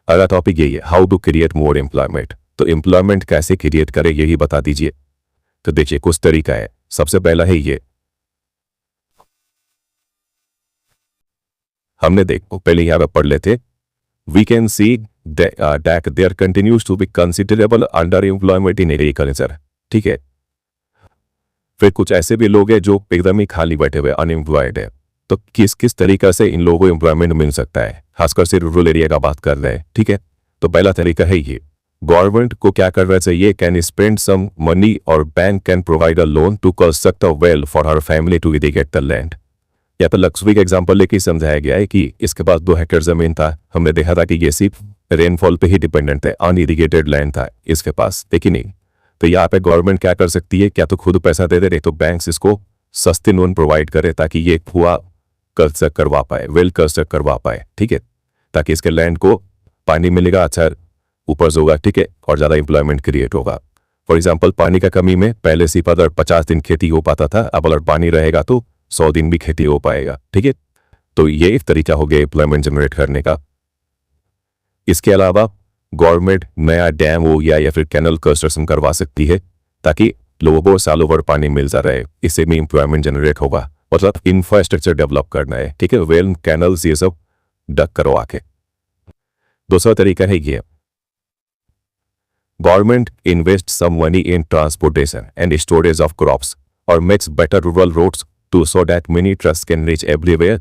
अगला टॉपिक यही है, how to create more employment. तो एम्प्लॉयमेंट कैसे क्रिएट करें यही बता दीजिए। तो देखिए कुछ तरीका है। सबसे पहला है ये, हमने देखो पहले यहाँ पे पढ़ लेते। We can see that there continues to be considerable under employment in agriculture. ठीक है, फिर कुछ ऐसे भी लोग हैं जो एकदम ही खाली बैठे हुए अनएम्प्लॉयड है। तो किस किस तरीका से इन लोगों को एम्प्लॉयमेंट मिल सकता है, खासकर से रूरल एरिया का बात कर रहे हैं। ठीक है, तो पहला तरीका है ये, गवर्नमेंट को क्या करना चाहिए, कैन स्पेंड सम मनी और bank can provide a loan to construct a well for her family to irrigate the land. या तो लक्ष्मी का एग्जाम्पल लेके समझाया गया है कि इसके पास 2 हेक्टेयर जमीन था, हमने देखा था कि ये सिर्फ रेनफॉल पे ही डिपेंडेंट है, अनइरिगेटेड लैंड था इसके पास, देखिए नहीं। तो यहाँ पे गवर्नमेंट क्या कर सकती है, क्या तो खुद पैसा दे दे रहे, तो बैंक्स इसको सस्ते लोन प्रोवाइड करे ताकि ये कुआं कंस्ट्रक्ट करवा पाए, वेल कंस्ट्रक्ट करवा पाए। ठीक है, ताकि इसके लैंड को पानी मिलेगा, अच्छा ऊपर होगा। ठीक है, और ज़्यादा एम्प्लॉयमेंट क्रिएट होगा। फॉर एग्जाम्पल पानी का कमी में पहले सिर्फ अगर 50 दिन खेती हो पाता था, अब अगर पानी रहेगा तो 100 दिन भी खेती हो पाएगा। ठीक है, तो ये एक तरीका हो गया एम्प्लॉयमेंट जनरेट करने का। इसके अलावा गवर्नमेंट नया डैम हो गया या फिर कैनल कंस्ट्रक्शन करवा सकती है ताकि लोगों को सालों भर पानी मिलता रहे, इससे भी एम्प्लॉयमेंट जनरेट होगा। मतलब इंफ्रास्ट्रक्चर डेवलप करना है। ठीक है, वेल कैनल्स ये सब डक करवा के। दूसरा तरीका है ये, government invest some money in transportation and storage of crops और makes better rural roads too so that many trucks can reach everywhere.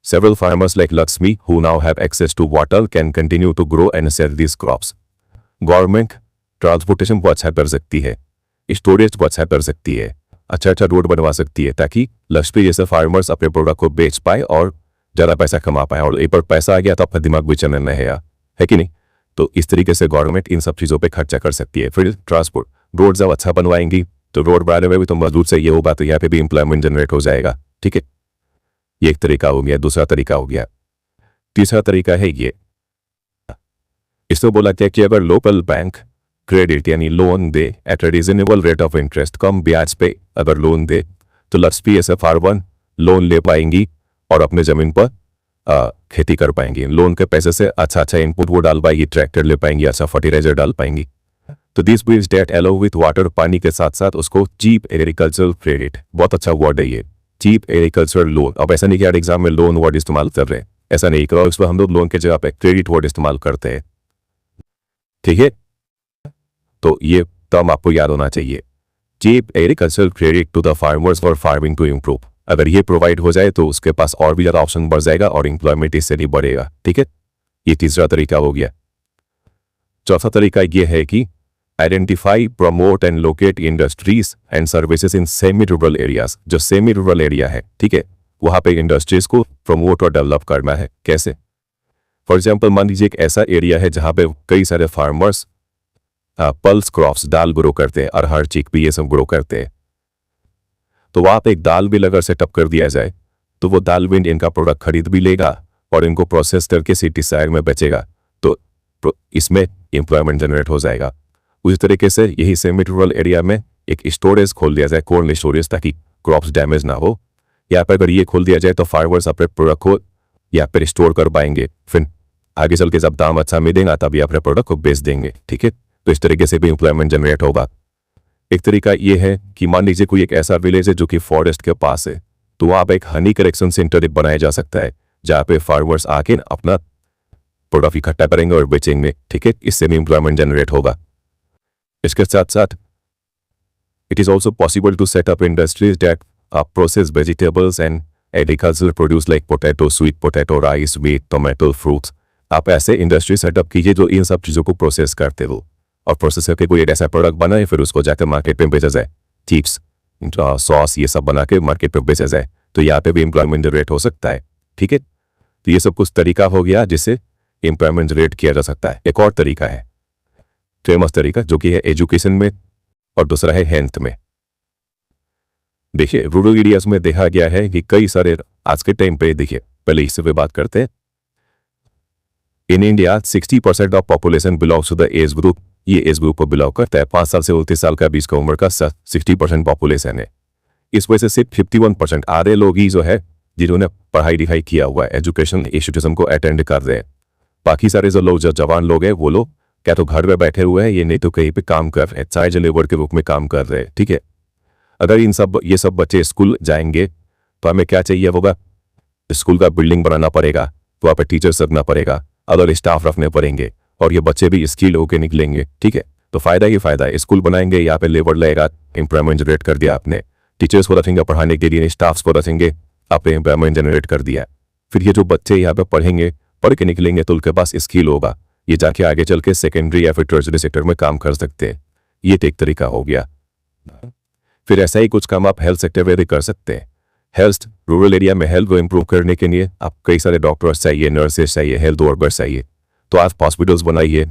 Several farmers like Lakshmi who now have access to water can continue to grow and sell these crops. Government transportation को अच्छा कर सकती है, storage को अच्छा कर सकती है, अच्छा रोड बनवा सकती है ताकि लक्ष्मी जैसे फार्मर्स अपने प्रोडक्ट को बेच पाए और ज़्यादा पैसा कमा पाए। और एक बार पैसा आ गया तो अपना दिमाग भी चलने रहेगा, है कि नहीं। तो इस तरीके से गवर्नमेंट इन सब चीज़ों पे खर्चा कर सकती है। फिर ट्रांसपोर्ट, रोड जब अच्छा बनवाएंगी तो रोड बनाने में भी तो मजदूर चाहिए होगा, तो यहाँ पे भी एम्प्लॉयमेंट जनरेट हो जाएगा। ठीक है, ये एक तरीका हो गया। दूसरा तरीका हो गया। तीसरा तरीका है ये, इसको बोला गया कि अगर लोकल बैंक क्रेडिट यानी लोन दे at a reasonable rate of interest, कम ब्याज पे अगर लोन दे तो लक्ष्मी SFR1 लोन ले पाएंगी और अपने जमीन पर खेती कर पाएंगी। लोन के पैसे से अच्छा इनपुट वो डाल पाएंगी, ट्रैक्टर ले पाएंगी, अच्छा फर्टिलाइजर डाल पाएंगी। तो दिस बीज डेट एलो विथ वाटर, पानी के साथ साथ उसको चीप एग्रीकल्चरल क्रेडिट, बहुत अच्छा वर्ड है ये, चीप एग्रीकल्चरल लोन। अब ऐसा नहीं कि यार एग्जाम में लोन वर्ड इस्तेमाल कर रहे हैं, ऐसा नहीं करो, इस पर हम लोग लोन के जगह पे क्रेडिट वर्ड इस्तेमाल करते हैं। ठीक है, तो ये टर्म आपको याद होना चाहिए, cheap agricultural credit to the farmers for farming to improve. अगर ये प्रोवाइड हो जाए तो उसके पास और भी ज़्यादा ऑप्शन बढ़ जाएगा और एम्प्लॉयमेंट इससे नहीं बढ़ेगा। ठीक है, ये तीसरा तरीका हो गया। चौथा तरीका ये है कि identify, promote and locate industries and services in semi rural areas. जो सेमी रूरल एरिया है, ठीक है, वहाँ पे इंडस्ट्रीज को प्रमोट और डेवलप करना है। कैसे? फॉर एग्जाम्पल मान लीजिए एक ऐसा एरिया है जहाँ पे कई सारे फार्मर्स पल्स क्रॉप्स, दाल ग्रो करते हैं, अरहर, चिकपी ये सब ग्रो करते हैं। तो वहाँ पे एक दाल मिल अगर सेटअप कर दिया जाए तो वो दाल मिल इनका प्रोडक्ट खरीद भी लेगा और इनको प्रोसेस करके सिटी शहर में बेचेगा, तो इसमें एम्प्लॉयमेंट जनरेट हो जाएगा। उसी तरीके से यही सेमी रूरल एरिया में एक स्टोरेज खोल दिया जाए, कोल्ड स्टोरेज, ताकि क्रॉप्स डैमेज ना हो। या पर अगर ये खोल दिया जाए तो फार्मर्स अपने प्रोडक्ट को या फिर स्टोर कर पाएंगे, फिर आगे चल के जब दाम अच्छा मिलेगा तभी अपने प्रोडक्ट को बेच देंगे। ठीक है, तो इस तरीके से भी एम्प्लॉयमेंट जनरेट होगा। एक तरीका ये है कि मान लीजिए कोई एक ऐसा विलेज है जो कि फॉरेस्ट के पास है, तो वहाँ पे एक हनी कलेक्शन सेंटर बनाया जा सकता है जहाँ पे फार्मर्स आके अपना प्रोडक्ट इकट्ठा करेंगे और बेचेंगे। ठीक है, इससे भी एम्प्लॉयमेंट जनरेट होगा। इसके साथ साथ it is also possible to set up industries that process vegetables and agricultural produce like potato, sweet potato, rice, wheat, tomato, fruits. आप ऐसे इंडस्ट्री सेटअप कीजिए जो इन सब चीज़ों को प्रोसेस करते हो और प्रोसेस करके कोई एक ऐसा प्रोडक्ट बनाए, फिर उसको जाकर मार्केट में बेचा जाए, चिप्स, सॉस ये सब बना के मार्केट पे बेचा जाए। तो यहाँ पे भी एम्प्लॉयमेंट जनरेट हो सकता है। ठीक है, तो ये सब कुछ तरीका हो गया जिससे एम्प्लॉयमेंट जनरेट किया जा सकता है। एक और तरीका है, फेमस तरीका, जो कि है एजुकेशन में और दूसरा है हेल्थ में। देखिए रूरल एरियाज में देखा गया है कि कई सारे आज के टाइम पे, देखिए पहले इससे पे बात करते हैं। In India 60% of population belongs to the age group, ये एज ग्रुप को बिलोंग करता है 5 साल से 29 साल का बीच का उम्र का 60% पॉपुलेशन है। इस वजह से सिर्फ 51% आधे लोग ही जो है जिन्होंने पढ़ाई लिखाई किया हुआ है, एजुकेशन इंस्टीट्यूशन को अटेंड कर रहे हैं। बाकी सारे जो जवान लोग हैं वो लोग क्या तो घर में बैठे हुए हैं, ये नहीं तो कहीं पे काम कर रहे हैं, चाइल्ड लेबर के रूप में काम कर रहे हैं। ठीक है, अगर ये सब बच्चे स्कूल जाएंगे तो हमें क्या चाहिए होगा, स्कूल का बिल्डिंग बनाना पड़ेगा, वहाँ पर टीचर्स रखना पड़ेगा, अदर स्टाफ रखने पड़ेंगे, और ये बच्चे भी स्किल होके निकलेंगे। ठीक है, तो फायदा ही फायदा है। स्कूल बनाएंगे, यहाँ पे लेबर लगेगा, एम्प्लॉयमेंट जनरेट कर दिया आपने, टीचर्स को रखेंगे पढ़ाने के लिए, स्टाफ्स को रखेंगे, आपने एम्प्लॉयमेंट जनरेट कर दिया। फिर ये जो बच्चे यहाँ पे पढ़ेंगे, पढ़ के निकलेंगे तो उनके पास स्किल होगा, ये जाके आगे चल के सेकेंडरी या फिर टर्शरी सेक्टर में काम कर सकते हैं। ये एक तरीका हो गया। फिर ऐसा ही कुछ काम आप हेल्थ सेक्टर में भी कर सकते हैं। हेल्थ रूरल एरिया में हेल्थ को इम्प्रूव करने के लिए आप कई सारे डॉक्टर्स चाहिए, नर्सेस चाहिए, हेल्थ वर्कर्स चाहिए, तो आप हॉस्पिटल्स बनाइए,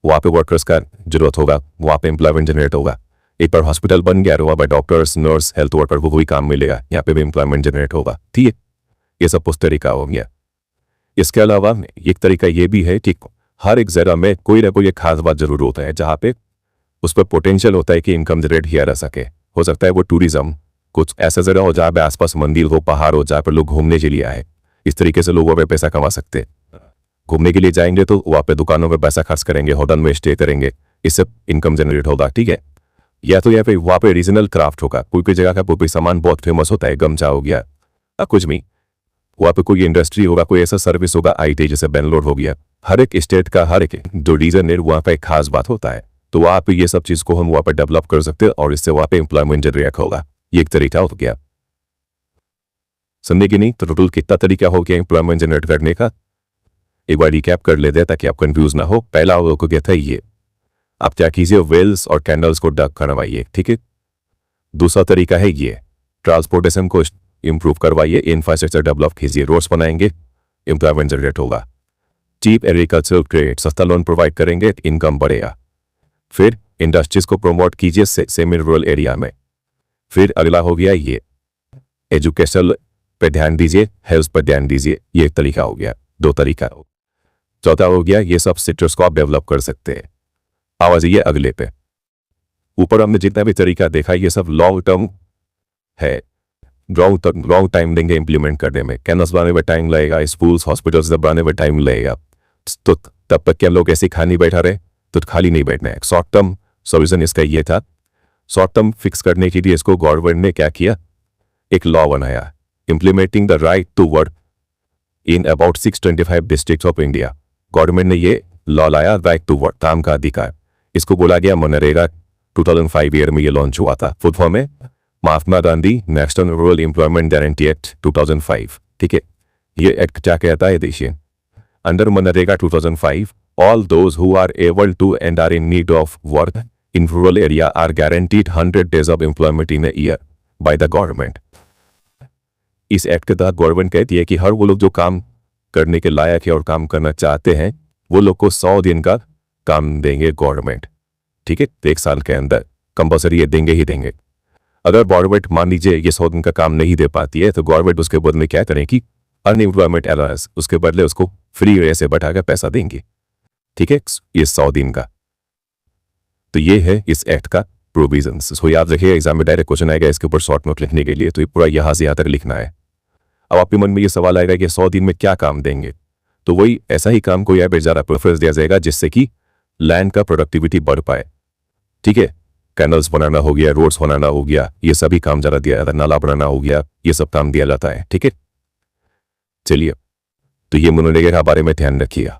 वहाँ पे वर्कर्स का जरूरत होगा, वहाँ पे एम्प्लॉयमेंट जनरेट होगा। एक बार हॉस्पिटल बन गया तो वहाँ पर डॉक्टर्स, नर्स, हेल्थ वर्कर को कोई काम मिलेगा, यहाँ पे भी एम्प्लॉयमेंट जनरेट होगा। ठीक है, ये सब कुछ तरीका हो गया। इसके अलावा एक तरीका ये भी है कि हर एक जगह में कोई ना कोई एक खास बात जरूर होता है जहाँ पे उस पर पोटेंशियल होता है कि इनकम जनरेट किया जा सके। हो सकता है वो टूरिज्म, कुछ ऐसा जगह हो जहाँ पे आसपास मंदिर हो, पहाड़ हो, जहाँ पर लोग घूमने के लिए आए, इस तरीके से लोग वहाँ पे पैसा कमा सकते हैं। घूमने के लिए जाएंगे तो वहाँ पे दुकानों पे पैसा खर्च करेंगे, होटल में स्टे करेंगे, इससे इनकम जनरेट होगा। ठीक है, या तो यहाँ पे वहाँ पे रीजनल क्राफ्ट होगा, कोई कोई जगह का कोई सामान बहुत फेमस होता है, गमछा हो गया, कुछ भी, वहाँ पे कोई इंडस्ट्री होगा, कोई ऐसा सर्विस होगा, IT जैसे बेंगलोर हो गया। हर एक स्टेट का हर एक जो रीजन है वहाँ पे एक खास बात होता है, तो वहाँ पे ये सब चीज़ को हम वहाँ पे डेवलप कर सकते हैं और इससे वहाँ पे एम्प्लॉयमेंट जनरेट होगा। ये एक तरीका हो गया। समझे कि नहीं? तो टोटल कितना तरीका हो गया एम्प्लॉयमेंट जनरेट करने का, एक बार रिकैप कर लेते हैं ताकि आप कंफ्यूज ना हो। पहला को क्या था, ये आप क्या कीजिए, वेल्स और कैंडल्स को डक करवाइए। ठीक है, दूसरा तरीका है ये ट्रांसपोर्टेशन को इंप्रूव करवाइए, इंफ्रास्ट्रक्चर डेवलप कीजिए, रोड्स बनाएंगे, एम्प्लॉयमेंट जनरेट होगा। चीप एग्रीकल्चरल क्रेडिट, सस्ता लोन प्रोवाइड करेंगे, इनकम बढ़ेगा। फिर इंडस्ट्रीज को प्रमोट कीजिए सेमी रूरल एरिया में। फिर अगला हो गया ये एजुकेशन पे ध्यान दीजिए, हेल्थ पर ध्यान दीजिए, ये एक तरीका हो गया, दो तरीका हो। चौथा हो गया ये सब सेक्टर्स को आप डेवलप कर सकते हैं। आवाज ये अगले पे, ऊपर हमने जितना भी तरीका देखा ये सब लॉन्ग टर्म है, लॉन्ग टाइम देंगे इंप्लीमेंट करने में, कैनवस बनाने में टाइम लगेगा, स्कूल्स हॉस्पिटल्स बनाने में टाइम लगेगा, तो तब तक क्या लोग ऐसे खाली बैठा रहे, तो खाली नहीं बैठना है। शॉर्ट टर्म सॉल्यूशन इसका ये था। शॉर्ट टर्म फिक्स करने के लिए इसको गवर्नमेंट ने क्या किया, एक लॉ बनाया, implementing the right to work in about 625 districts of India. Government ने ये लॉ लाया, राइट टू वर्क, काम का अधिकार, इसको बोला गया मनरेगा। 2005 ईयर में ये लॉन्च हुआ था। फुल फॉर्म है Mahatma Gandhi national rural employment guarantee act 2005। ठीक है, ये एक्ट क्या कहता है, देखिए, अंडर मनरेगा 2005 all those who are able to and are in need of work in rural area are guaranteed 100 days of employment in a year by the government। इस act के तहत गवर्नमेंट कहती है कि हर वो लोग जो काम करने के लायक है और काम करना चाहते हैं वो लोग को 100 दिन का काम देंगे गवर्नमेंट। ठीक है, तो 1 साल के अंदर कंपल्सरी ये देंगे ही देंगे। अगर गवर्नमेंट मान लीजिए ये 100 दिन का काम नहीं दे पाती है तो गवर्नमेंट उसके बदले क्या करें कि अनएम्प्लॉयमेंट अलाउंस, उसके बदले उसको फ्री वे से बढ़ाकर पैसा देंगे। ठीक है, ये 100 दिन का। तो ये है इस एक्ट का प्रोविजंस। सो याद रखिए, एग्जाम में डायरेक्ट क्वेश्चन आएगा इसके ऊपर शॉर्ट नोट लिखने के लिए, तो ये पूरा यहाँ से यहाँ तक लिखना है। अब आपके मन में ये सवाल आएगा कि 100 दिन में क्या काम देंगे, तो वही ऐसा ही काम को यहाँ पे ज़्यादा प्रेफरेंस दिया जाएगा जिससे कि लैंड का प्रोडक्टिविटी बढ़ पाए। ठीक है, कैनल्स बनाना हो गया, रोड्स बनाना हो गया, ये सभी काम ज़्यादा दिया जाता है, नाला बनाना हो गया, ये सब काम दिया जाता है। ठीक है, चलिए, तो ये मनरेगा के बारे में ध्यान रखिएगा।